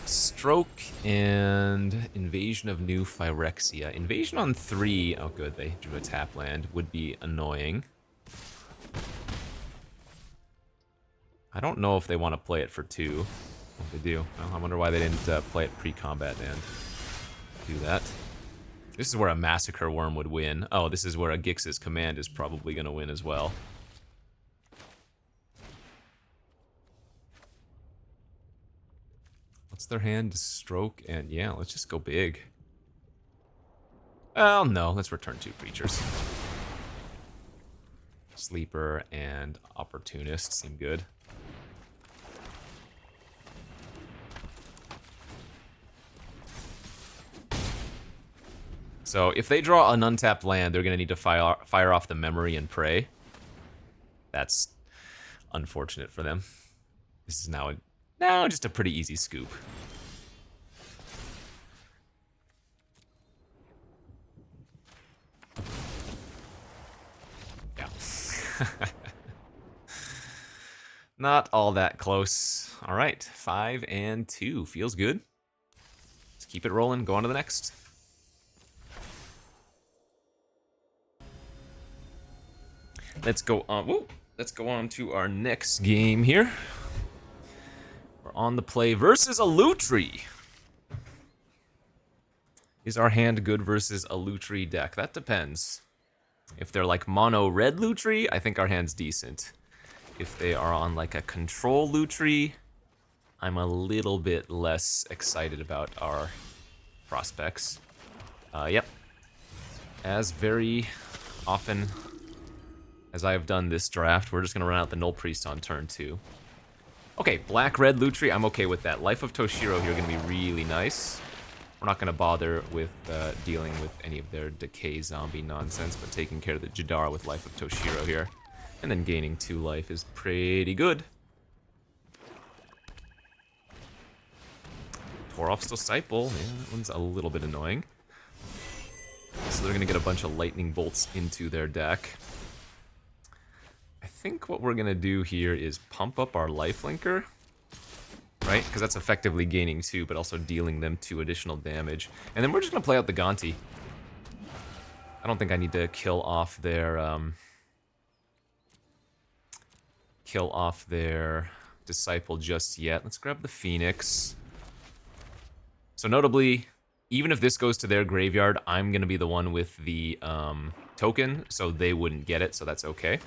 Stroke and Invasion of New Phyrexia. Invasion on 3, oh good, they drew a tap land, would be annoying. I don't know if they want to play it for 2. If they do, well, I wonder why they didn't play it pre-combat and do that. This is where a Massacre Worm would win. Oh, this is where a Gix's Command is probably going to win as well. What's their hand? Stroke and yeah, let's just go big. Well, no, let's return 2 creatures. Sleeper and Opportunist seem good. So if they draw an untapped land, they're going to need to fire off the Memory and Pray. That's unfortunate for them. This is now just a pretty easy scoop. Yeah. Not all that close. All right, 5 and 2 feels good. Let's keep it rolling. Go on to the next. Let's go on. Whoa, let's go on to our next game here. We're on the play versus a Lutri. Is our hand good versus a Lutri deck? That depends. If they're like mono red Lutri, I think our hand's decent. If they are on like a control Lutri, I'm a little bit less excited about our prospects. Yep. As very often as I have done this draft, we're just gonna run out the Null Priest on turn 2. Okay, black-red Lutri, I'm okay with that. Life of Toshiro here gonna be really nice. We're not gonna bother with dealing with any of their decay zombie nonsense, but taking care of the Jadar with Life of Toshiro here. And then gaining 2 life is pretty good. Torof's Disciple, yeah, that one's a little bit annoying. So they're gonna get a bunch of lightning bolts into their deck. I think what we're gonna do here is pump up our lifelinker, right? Because that's effectively gaining 2, but also dealing them 2 additional damage. And then we're just gonna play out the Gonti. I don't think I need to kill off their Disciple just yet. Let's grab the Phoenix. So notably, even if this goes to their graveyard, I'm gonna be the one with the token, so they wouldn't get it, so that's okay.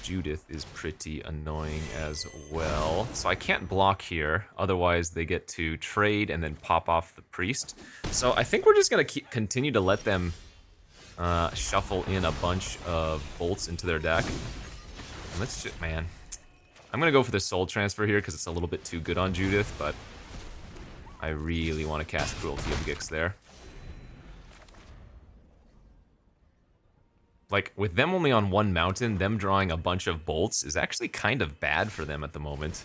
Judith is pretty annoying as well. So I can't block here, otherwise they get to trade and then pop off the priest. So I think we're just gonna continue to let them shuffle in a bunch of bolts into their deck. And let's just, man, I'm gonna go for the soul transfer here because it's a little bit too good on Judith, but I really want to cast Cruelty of Gix there. Like, with them only on 1 mountain, them drawing a bunch of bolts is actually kind of bad for them at the moment.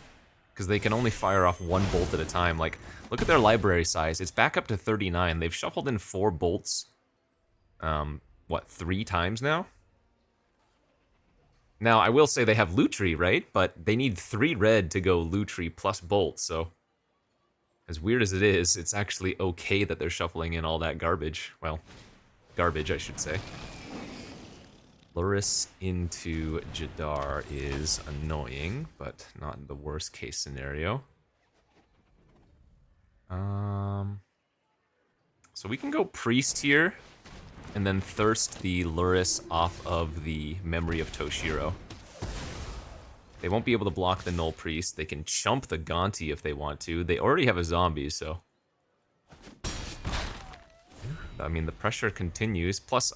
Because they can only fire off 1 bolt at a time. Like, look at their library size. It's back up to 39. They've shuffled in 4 bolts, what, 3 times now? Now, I will say they have Lutri, right? But they need 3 red to go Lutri plus bolt, so as weird as it is, it's actually okay that they're shuffling in all that garbage. Well, garbage, I should say. Luris into Jadar is annoying, but not the worst case scenario. So we can go Priest here, and then thirst the Luris off of the Memory of Toshiro. They won't be able to block the Null Priest. They can chump the Gonti if they want to. They already have a zombie, so... I mean, the pressure continues. Plus,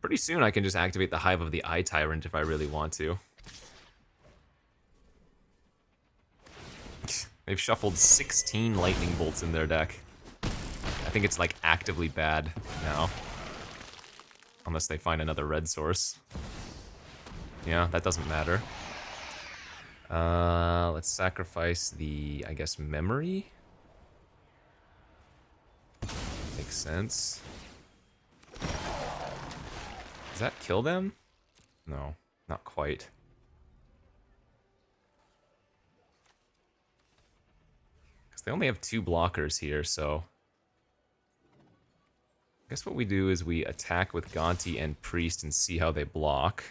pretty soon I can just activate the Hive of the Eye Tyrant if I really want to. They've shuffled 16 Lightning Bolts in their deck. I think it's, like, actively bad now. Unless they find another red source. Yeah, that doesn't matter. Let's sacrifice the, I guess, memory? Makes sense. Does that kill them? No, not quite. Because they only have 2 blockers here, so... I guess what we do is we attack with Gonti and Priest and see how they block.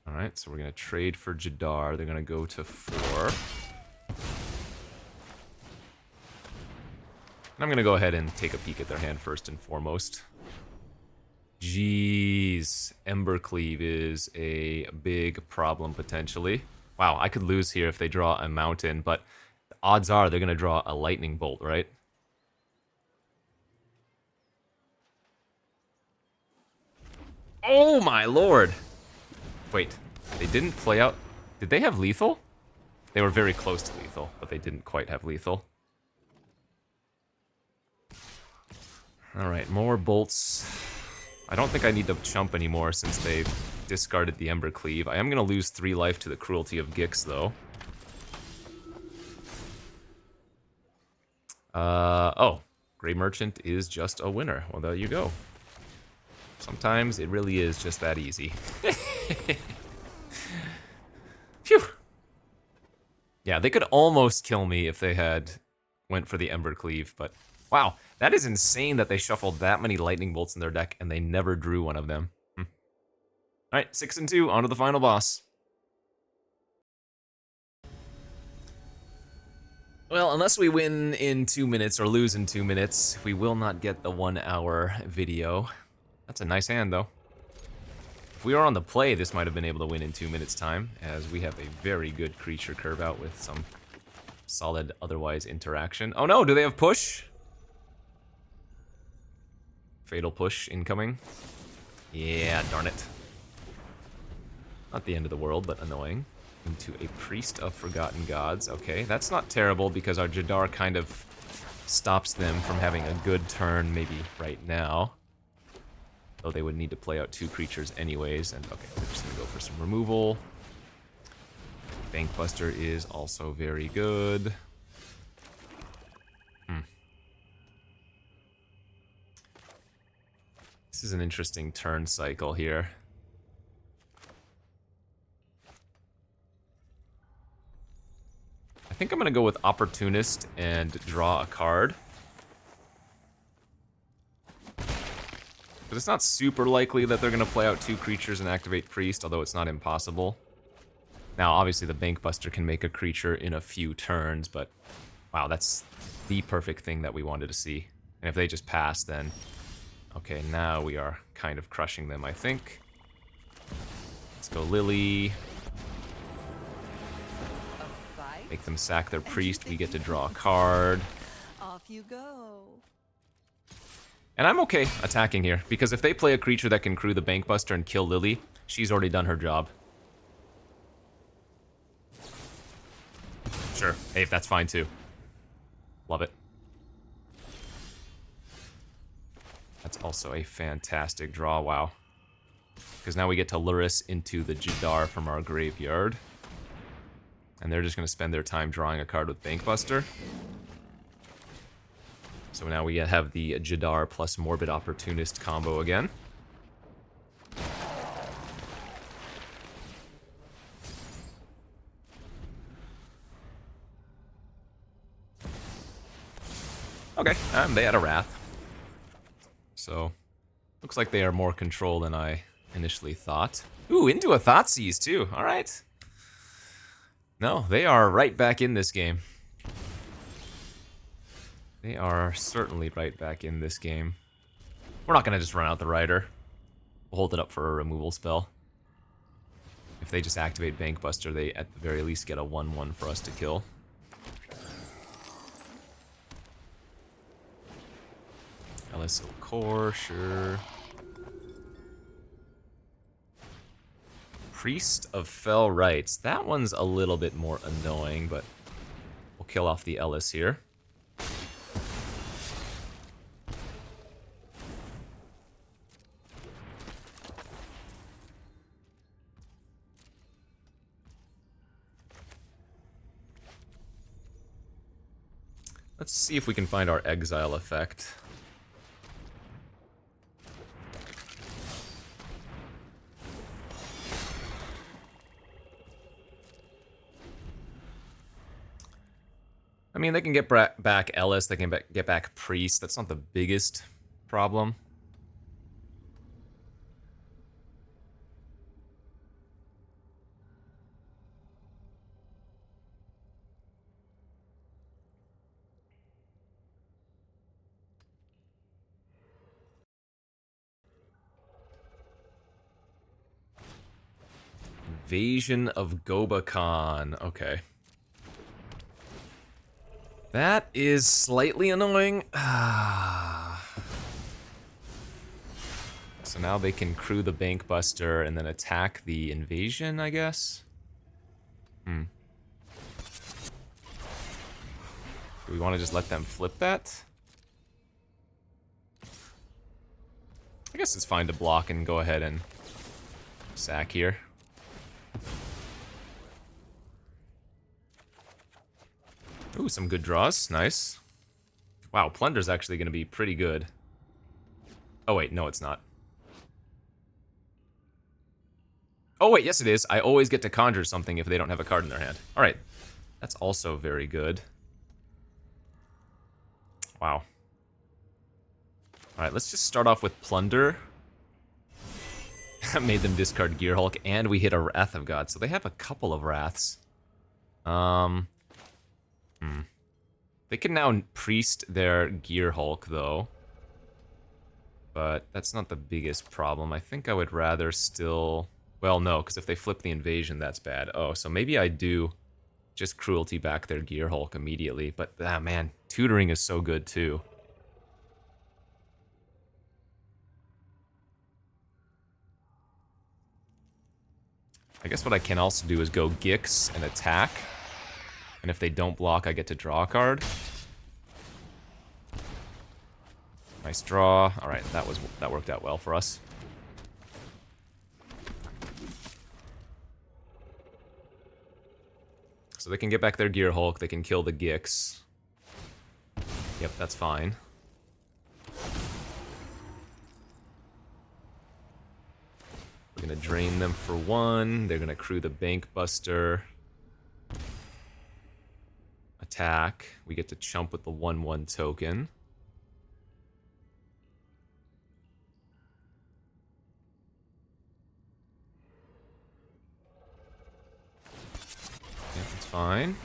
Alright, so we're going to trade for Jadar. They're going to go to 4. And I'm going to go ahead and take a peek at their hand first and foremost. Jeez, Embercleave is a big problem potentially. Wow, I could lose here if they draw a mountain, but the odds are they're going to draw a lightning bolt, right? Oh my lord! Wait, they didn't play out... Did they have lethal? They were very close to lethal, but they didn't quite have lethal. Alright, more bolts. I don't think I need to chump anymore since they've discarded the Embercleave. I am going to lose 3 life to the Cruelty of Gix, though. Oh. Grey Merchant is just a winner. Well, there you go. Sometimes it really is just that easy. Phew. Yeah, they could almost kill me if they had went for the Embercleave, but wow, that is insane that they shuffled that many lightning bolts in their deck and they never drew one of them. Alright, 6 and 2, on to the final boss. Well, unless we win in 2 minutes or lose in 2 minutes, we will not get the 1 hour video. That's a nice hand, though. If we were on the play, this might have been able to win in 2 minutes' time, as we have a very good creature curve out with some solid otherwise interaction. Oh no, do they have push? Fatal push incoming. Yeah, darn it. Not the end of the world, but annoying. Into a Priest of Forgotten Gods. Okay, that's not terrible because our Jadar kind of stops them from having a good turn maybe right now. Though they would need to play out 2 creatures anyways, and okay, we're just gonna go for some removal. Bankbuster is also very good. This is an interesting turn cycle here. I think I'm gonna go with Opportunist and draw a card. But it's not super likely that they're going to play out 2 creatures and activate Priest, although it's not impossible. Now, obviously, the Bankbuster can make a creature in a few turns, but wow, that's the perfect thing that we wanted to see. And if they just pass, then... Okay, now we are kind of crushing them, I think. Let's go Lily. Make them sack their Priest, we get to draw a card. Off you go. And I'm okay attacking here, because if they play a creature that can crew the Bankbuster and kill Lily, she's already done her job. Sure, hey, that's fine too. Love it. That's also a fantastic draw, wow. Because now we get to Luris into the Jadar from our graveyard. And they're just going to spend their time drawing a card with Bankbuster. So now we have the Jadar plus Morbid Opportunist combo again. Okay, they had a Wrath. So, looks like they are more control than I initially thought. Ooh, into a Thoughtseize too. All right. No, they are right back in this game. They are certainly right back in this game. We're not gonna just run out the Rider. We'll hold it up for a removal spell. If they just activate Bankbuster, they at the very least get a 1/1 for us to kill. LSO Core, sure. Priest of Fell Rites. That one's a little bit more annoying, but we'll kill off the Ellis here. Let's see if we can find our exile effect. I mean, they can get back Ellis, they can get back Priest. That's not the biggest problem. Invasion of Gobakan. Okay. That is slightly annoying. So now they can crew the Bankbuster and then attack the invasion, I guess? Do we want to just let them flip that? I guess it's fine to block and go ahead and sack here. Ooh, some good draws. Nice. Wow, Plunder's actually going to be pretty good. Oh, wait, no, it's not. Oh, wait, yes, it is. I always get to conjure something if they don't have a card in their hand. All right. That's also very good. Wow. All right, let's just start off with Plunder. Made them discard Gearhulk, and we hit a Wrath of God. So they have a couple of Wraths. They can now Priest their Gearhulk, though. But that's not the biggest problem. I think I would rather still... Well, no, because if they flip the invasion, that's bad. Oh, so maybe I do just Cruelty back their Gearhulk immediately. But, ah, man, Tutoring is so good, too. I guess what I can also do is go Gix and attack. And if they don't block, I get to draw a card. Nice draw. All right, that worked out well for us. So they can get back their Gearhulk. They can kill the Gix. Yep, that's fine. We're gonna drain them for 1. They're gonna crew the Bankbuster. Attack. We get to chump with the 1/1 token. Yeah, that's fine.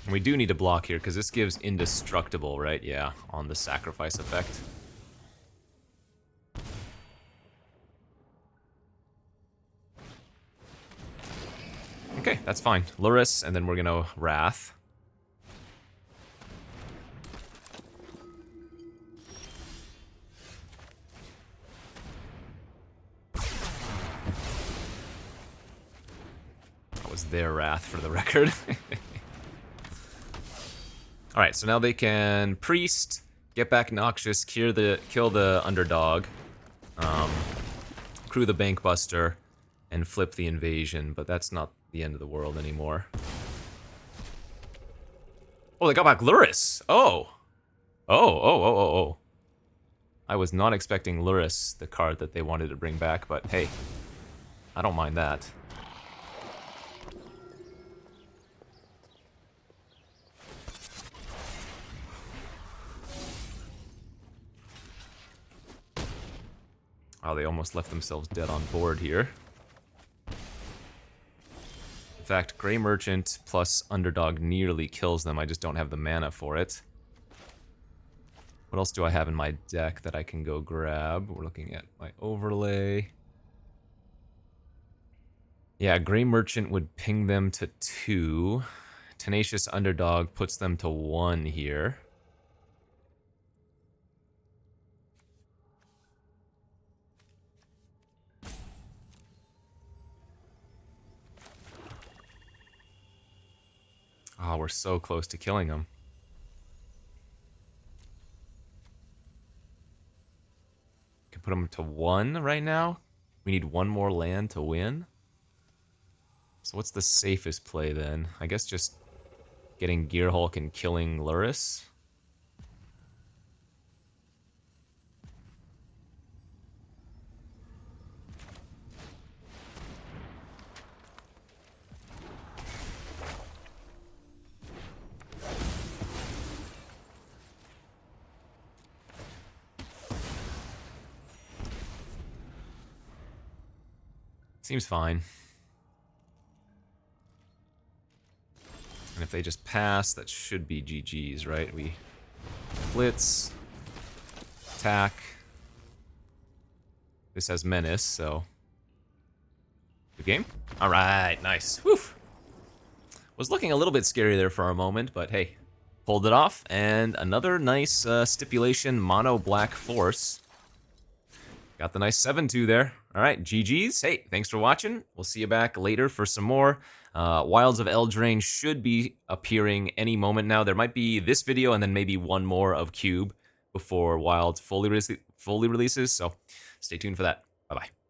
And we do need to block here, because this gives indestructible, right? Yeah, on the sacrifice effect. Okay, that's fine. Luris, and then we're gonna Wrath. That was their Wrath, for the record. Alright, so now they can Priest, get back Noxious, kill the underdog, crew the Bankbuster, and flip the invasion, but that's not the end of the world anymore. Oh, they got back Luris! Oh! Oh. I was not expecting Luris, the card that they wanted to bring back, but hey, I don't mind that. Wow, they almost left themselves dead on board here. In fact, Grey Merchant plus Underdog nearly kills them. I just don't have the mana for it. What else do I have in my deck that I can go grab? We're looking at my overlay. Yeah, Grey Merchant would ping them to 2. Tenacious Underdog puts them to 1 here. Oh, we're so close to killing them. Can put them to 1 right now. We need 1 more land to win. So what's the safest play then? I guess just getting Gearhulk and killing Luris. Seems fine. And if they just pass, that should be GG's, right? We blitz, attack. This has menace, so good game. All right, nice. Whew. Was looking a little bit scary there for a moment, but hey, pulled it off. And another nice stipulation mono black force. Got the nice 7-2 there. All right, GG's. Hey, thanks for watching. We'll see you back later for some more. Wilds of Eldraine should be appearing any moment now. There might be this video and then maybe one more of Cube before Wilds fully releases, so stay tuned for that. Bye-bye.